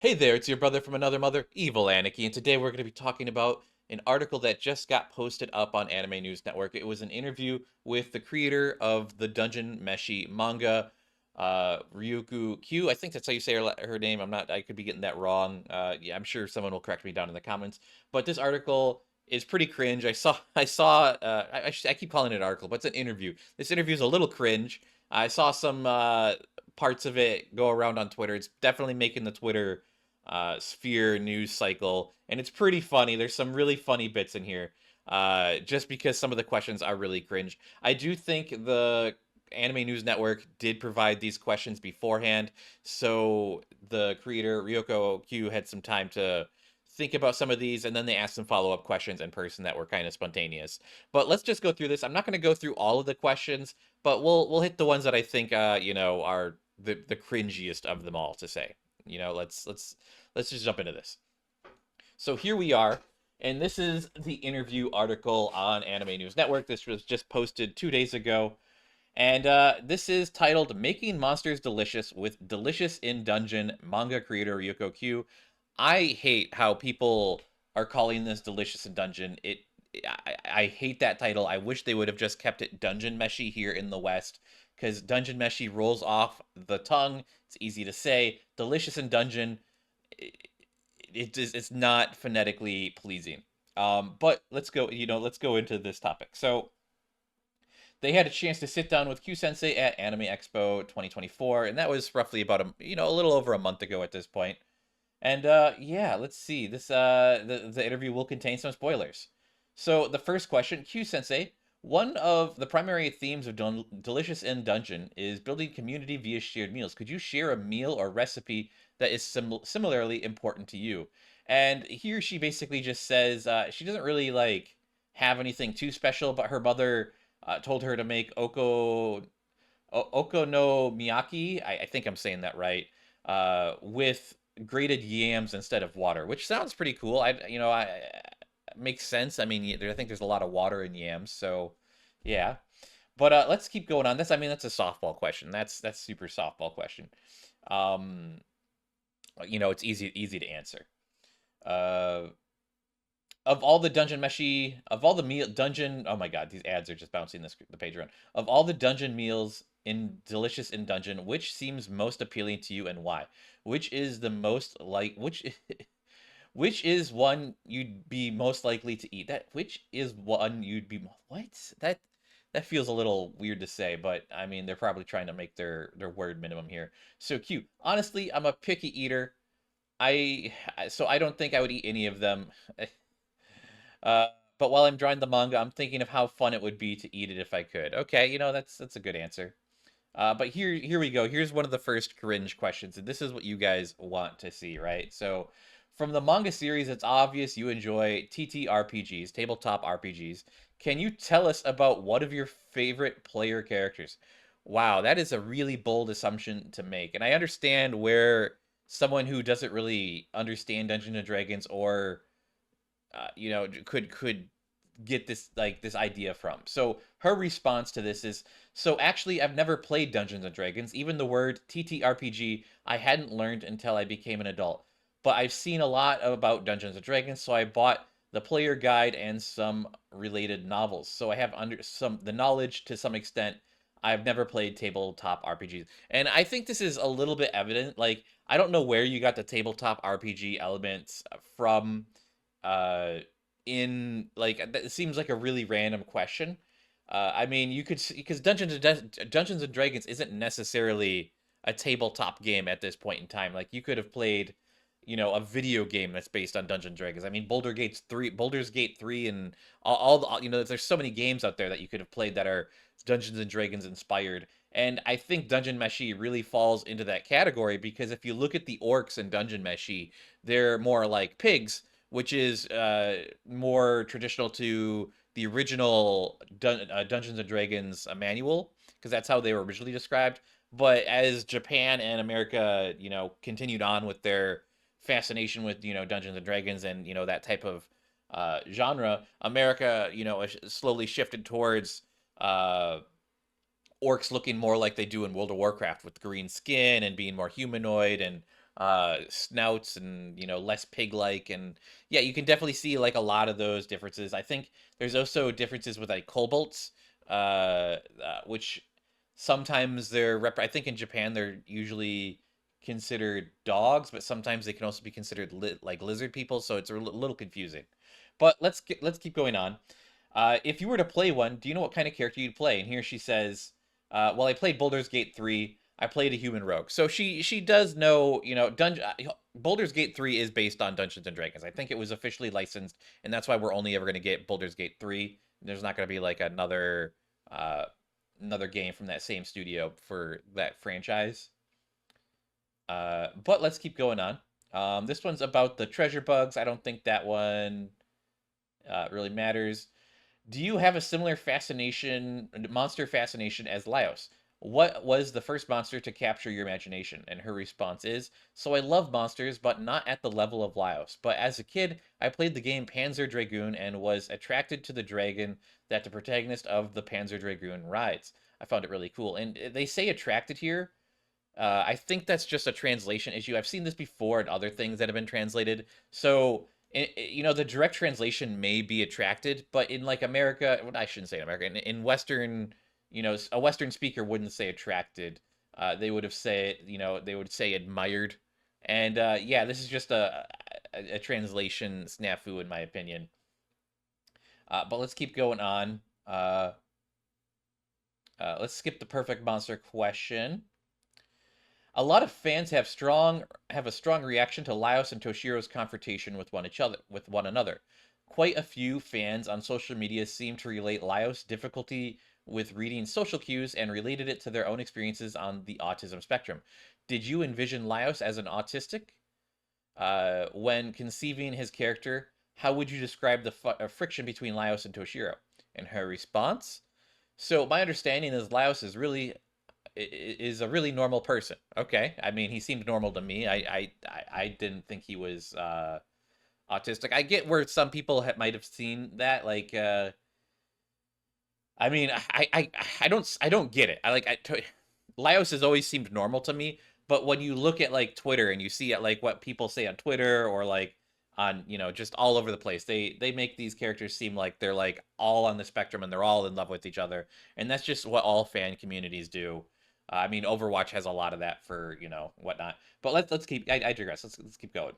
Hey there, it's your brother from another mother, Evil Aniki, and today we're going to be talking about an article that just got posted up on Anime News Network. It was an interview with the creator of the Dungeon Meshi manga, Ryuku Q. I think that's how you say her name. I could be getting that wrong. Yeah, I'm sure someone will correct me down in the comments. But this article is pretty cringe. I keep calling it an article, but it's an interview. This interview is a little cringe. I saw some parts of it go around on Twitter. It's definitely making the Twitter sphere news cycle, and it's pretty funny. There's some really funny bits in here, just because some of the questions are really cringe. I do think the Anime News Network did provide these questions beforehand, so the creator Ryoko Q had some time to think about some of these, and then they asked some follow-up questions in person that were kind of spontaneous. But let's just go through this. I'm not going to go through all of the questions, but we'll hit the ones that I think are the cringiest of them all to say. Let's just jump into this. So here we are, and this is the interview article on Anime News Network. This was just posted 2 days ago, and this is titled "Making Monsters Delicious with Delicious in Dungeon." Manga creator Ryoko Q. I hate how people are calling this Delicious in Dungeon. I hate that title. I wish they would have just kept it Dungeon Meshi here in the West, because Dungeon Meshi rolls off the tongue. It's easy to say. Delicious in Dungeon, it's not phonetically pleasing. But let's go into this topic. So they had a chance to sit down with Q Sensei at Anime Expo 2024, and that was roughly about a little over a month ago at this point. And yeah, let's see. The interview will contain some spoilers. So the first question, Q Sensei, one of the primary themes of Delicious in Dungeon is building community via shared meals. Could you share a meal or recipe that is similarly important to you? And here she basically just says she doesn't really like have anything too special, but her mother told her to make oko no miyaki. I think I'm saying that right. With grated yams instead of water, which sounds pretty cool. I makes sense. I mean, I think there's a lot of water in yams, so yeah. But let's keep going on. That's a softball question. That's super softball question. Um, it's easy to answer. Uh, of all the dungeon meshi, of all the meal dungeon, oh my god, these ads are just bouncing the page around. Of all the dungeon meals in Delicious in Dungeon, which seems most appealing to you and why? Which is the most like which is one you'd be most likely to eat? That which is one you'd be what? That feels a little weird to say, but I mean they're probably trying to make their word minimum here. So cute. Honestly, I'm a picky eater. So I don't think I would eat any of them. Uh, but while I'm drawing the manga, I'm thinking of how fun it would be to eat it if I could. Okay, that's a good answer. But here we go. Here's one of the first cringe questions, and this is what you guys want to see, right? So, from the manga series, it's obvious you enjoy TTRPGs, tabletop RPGs. Can you tell us about one of your favorite player characters? Wow, that is a really bold assumption to make, and I understand where someone who doesn't really understand Dungeons and Dragons or could get this idea from. So her response to this is, so actually I've never played Dungeons and Dragons. Even the word TTRPG I hadn't learned until I became an adult. But I've seen a lot about Dungeons and Dragons, so I bought the player guide and some related novels. So I have under some the knowledge to some extent. I've never played tabletop RPGs. And I think this is a little bit evident. Like, I don't know where you got the tabletop RPG elements from uh in like it seems like a really random question. I mean, you could because Dungeons and Dragons isn't necessarily a tabletop game at this point in time. Like you could have played, a video game that's based on Dungeons and Dragons. I mean, Baldur's Gate 3 and there's so many games out there that you could have played that are Dungeons and Dragons inspired. And I think Dungeon Meshi really falls into that category because if you look at the orcs in Dungeon Meshi, they're more like pigs, which is more traditional to the original Dungeons and Dragons manual, because that's how they were originally described. But as Japan and America, continued on with their fascination with Dungeons and Dragons and that type of genre, America slowly shifted towards uh, orcs looking more like they do in World of Warcraft with green skin and being more humanoid and snouts and less pig-like, and yeah, you can definitely see like a lot of those differences. I think there's also differences with like kobolds, which sometimes I think in Japan they're usually considered dogs, but sometimes they can also be considered like lizard people, so it's a little confusing. But let's keep going on. If you were to play one, do you know what kind of character you'd play? And here she says, "Well, I played Baldur's Gate 3. I played a human rogue." So she does know, Baldur's Gate 3 is based on Dungeons and Dragons. I think it was officially licensed, and that's why we're only ever going to get Baldur's Gate 3. There's not going to be like uh, another game from that same studio for that franchise. But let's keep going on. This one's about the treasure bugs. I don't think that one really matters. Do you have a similar monster fascination as Laios? What was the first monster to capture your imagination? And her response is, "So I love monsters, but not at the level of Laios. But as a kid, I played the game Panzer Dragoon and was attracted to the dragon that the protagonist of the Panzer Dragoon rides. I found it really cool." And they say attracted here. I think that's just a translation issue. I've seen this before in other things that have been translated. So, the direct translation may be attracted, but in like America, well, I shouldn't say in America, in Western, a Western speaker wouldn't say attracted. They would have said, they would say admired. And yeah, this is just a translation snafu, in my opinion. But let's keep going on. Let's skip the perfect monster question. A lot of fans have a strong reaction to Laios and Toshiro's confrontation with one another. Quite a few fans on social media seem to relate Laios' difficulty with reading social cues and related it to their own experiences on the autism spectrum. Did you envision Laios as an autistic? When conceiving his character, how would you describe the friction between Laios and Toshiro? And her response? So my understanding is Laios is a really normal person. Okay, I mean, he seemed normal to me. I didn't think he was autistic. I get where some people might have seen that. Like, I mean, I don't get it. Laios has always seemed normal to me, but when you look at like Twitter and you see it like what people say on Twitter or like on just all over the place, they make these characters seem like they're like all on the spectrum and they're all in love with each other, and that's just what all fan communities do. I mean, Overwatch has a lot of that for whatnot. But let's keep. I digress. Let's keep going.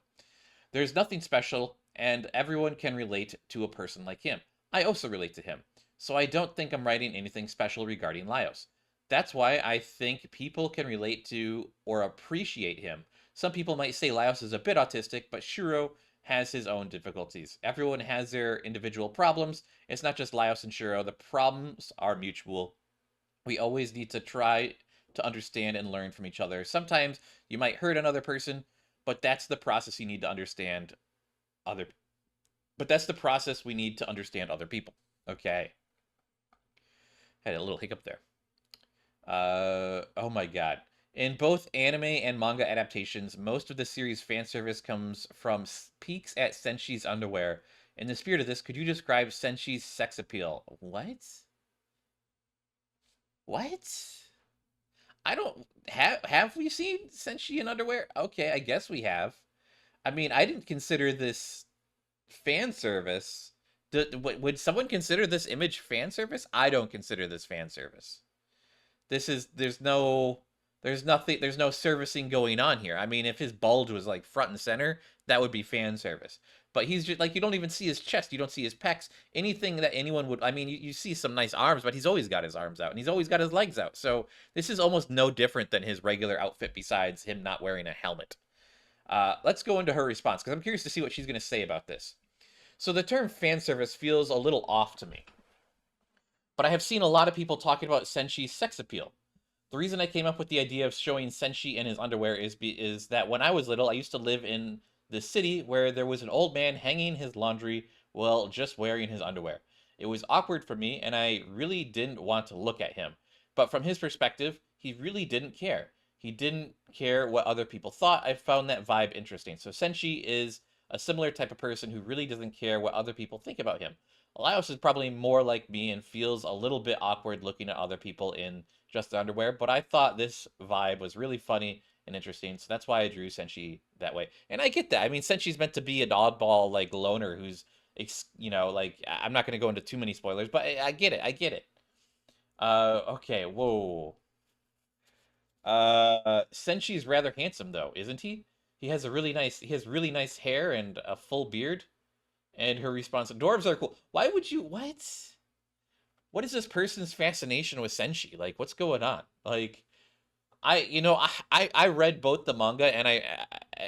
There's nothing special, and everyone can relate to a person like him. I also relate to him, so I don't think I'm writing anything special regarding Laios. That's why I think people can relate to or appreciate him. Some people might say Laios is a bit autistic, but Shuro has his own difficulties. Everyone has their individual problems. It's not just Laios and Shuro. The problems are mutual. We always need to try to understand and learn from each other. Sometimes you might hurt another person, but that's the process you need to understand other but that's the process we need to understand other people. Okay. Had a little hiccup there. Oh my god. In both anime and manga adaptations, most of the series' fan service comes from peeks at Senshi's underwear. In the spirit of this, could you describe Senshi's sex appeal? What? What? I don't have we seen Senshi in underwear? Okay, I guess we have. I mean, I didn't consider this fan service. Would someone consider this image fan service? I don't consider this fan service. This is there's no servicing going on here. I mean, if his bulge was like front and center, that would be fan service. But he's just like, you don't even see his chest, you don't see his pecs, anything that anyone would. I mean, you see some nice arms, but he's always got his arms out and he's always got his legs out. So this is almost no different than his regular outfit, besides him not wearing a helmet. Let's go into her response because I'm curious to see what she's going to say about this. So the term fan service feels a little off to me, but I have seen a lot of people talking about Senshi's sex appeal. The reason I came up with the idea of showing Senshi in his underwear is that when I was little, I used to live in the city where there was an old man hanging his laundry while just wearing his underwear. It was awkward for me, and I really didn't want to look at him. But from his perspective, he really didn't care. He didn't care what other people thought. I found that vibe interesting. So Senshi is a similar type of person who really doesn't care what other people think about him. Elias is probably more like me and feels a little bit awkward looking at other people in just their underwear, but I thought this vibe was really funny and interesting. So that's why I drew Senshi that way. And I get that. I mean, Senshi's meant to be an oddball like loner who's like I'm not going to go into too many spoilers, but I get it. I get it. Okay, whoa. Senshi's rather handsome though, isn't he? He has really nice hair and a full beard. And her response, dwarves are cool. Why would you, what? What is this person's fascination with Senshi? Like, what's going on? Like, I read both the manga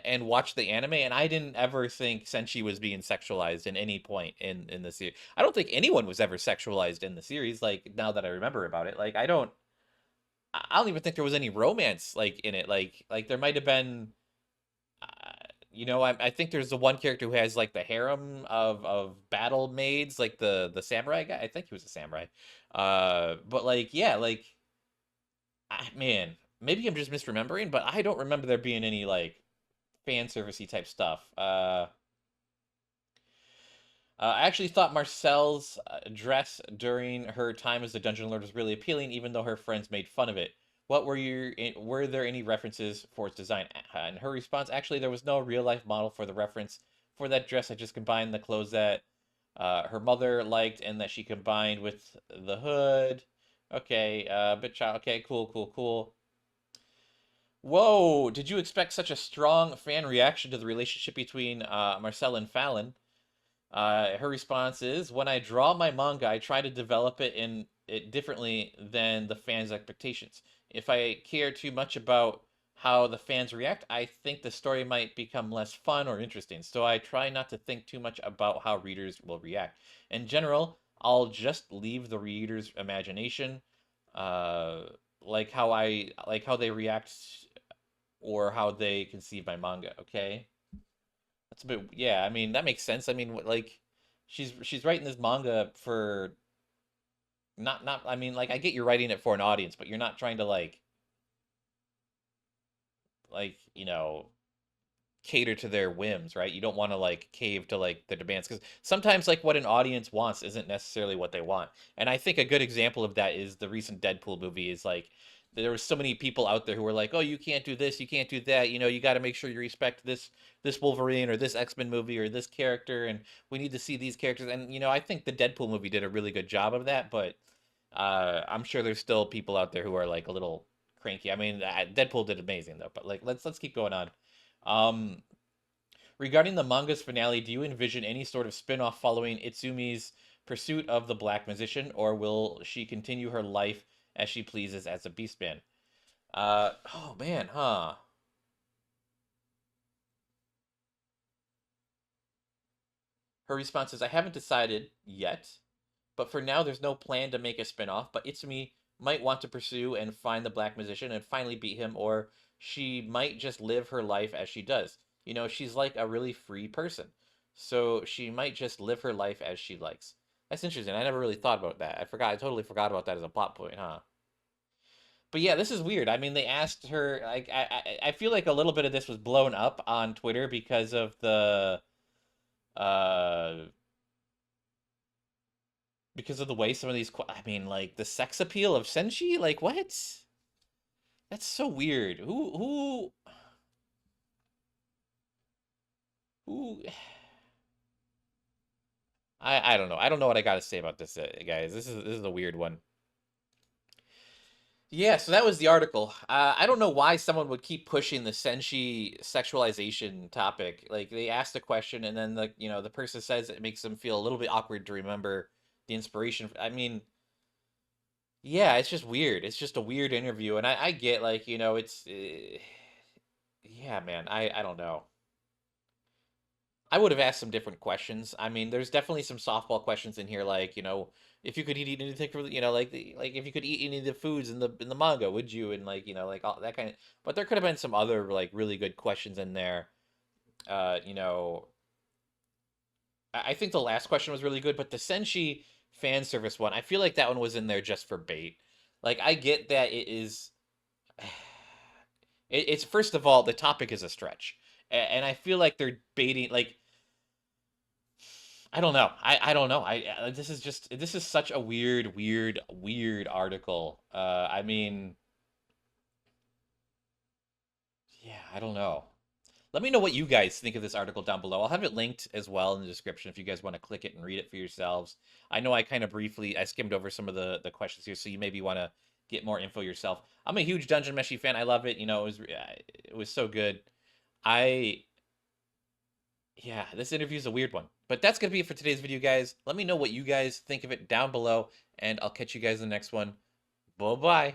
and watched the anime, and I didn't ever think Senshi was being sexualized in any point in the series. I don't think anyone was ever sexualized in the series. Like now that I remember about it, like I don't even think there was any romance like in it. Like there might have been. I think there's the one character who has like the harem of battle maids, like the samurai guy. I think he was a samurai. But like yeah, like man, maybe I'm just misremembering, but I don't remember there being any like fan servicey type stuff. I actually thought Marcel's dress during her time as the Dungeon Lord was really appealing, even though her friends made fun of it. Were there any references for its design? And her response, actually, there was no real life model for the reference for that dress. I just combined the clothes that her mother liked and that she combined with the hood. Okay, bit child. Okay, cool, cool, cool. Whoa! Did you expect such a strong fan reaction to the relationship between Marcel and Fallon? Her response is, "When I draw my manga, I try to develop it differently than the fans' expectations. If I care too much about how the fans react, I think the story might become less fun or interesting. So I try not to think too much about how readers will react. In general, I'll just leave the reader's imagination, uh, like how they react or how they conceive my manga. Okay." That's a bit, yeah. I mean, that makes sense. I mean, like, she's writing this manga for not. I mean, like, I get you're writing it for an audience, but you're not trying to like cater to their whims, right? You don't want to like cave to like the demands because sometimes like what an audience wants isn't necessarily what they want. And I think a good example of that is the recent Deadpool movie. Is like there were so many people out there who were like, "Oh, you can't do this, you can't do that. You got to make sure you respect this Wolverine or this X-Men movie or this character, and we need to see these characters." And I think the Deadpool movie did a really good job of that, but I'm sure there's still people out there who are like a little cranky. I mean, Deadpool did amazing though, but like let's keep going on. Um, Regarding the manga's finale, do you envision any sort of spin-off following Itsumi's pursuit of the Black Musician, or will she continue her life as she pleases as a Beastman? Oh man, huh? Her response is, I haven't decided yet, but for now there's no plan to make a spin-off, but Itsumi might want to pursue and find the Black Musician and finally beat him, or she might just live her life as she does. She's like a really free person. So she might just live her life as she likes. That's interesting. I never really thought about that. I totally forgot about that as a plot point, huh? But yeah, this is weird. I mean, they asked her like I feel like a little bit of this was blown up on Twitter because of uh the way some of these I mean, like the sex appeal of Senshi, like what? That's so weird. Who I don't know. I don't know what I got to say about this, guys. This is a weird one. Yeah, so that was the article. I don't know why someone would keep pushing the Senshi sexualization topic. Like they asked a question, and then the person says it makes them feel a little bit awkward to remember the inspiration. I mean, yeah, it's just weird. It's just a weird interview, and I get like it's yeah, man. I don't know. I would have asked some different questions. I mean, there's definitely some softball questions in here, like if you could eat anything from like if you could eat any of the foods in the manga, would you? And like like all that kind of. But there could have been some other like really good questions in there. Uh, you know, I think the last question was really good, but the Senshi fan service one, I feel like that one was in there just for bait. Like I get that it is. It's first of all the topic is a stretch, and I feel like they're baiting like I don't know. I don't know. This is such a weird article. I mean, Yeah, I don't know. Let me know what you guys think of this article down below. I'll have it linked as well in the description if you guys want to click it and read it for yourselves. I know I kind of briefly I skimmed over some of the questions here, so you maybe want to get more info yourself. I'm a huge Dungeon Meshi fan. I love it. You know, it was so good. I Yeah, this interview is a weird one. But that's going to be it for today's video, guys. Let me know what you guys think of it down below, and I'll catch you guys in the next one. Bye-bye.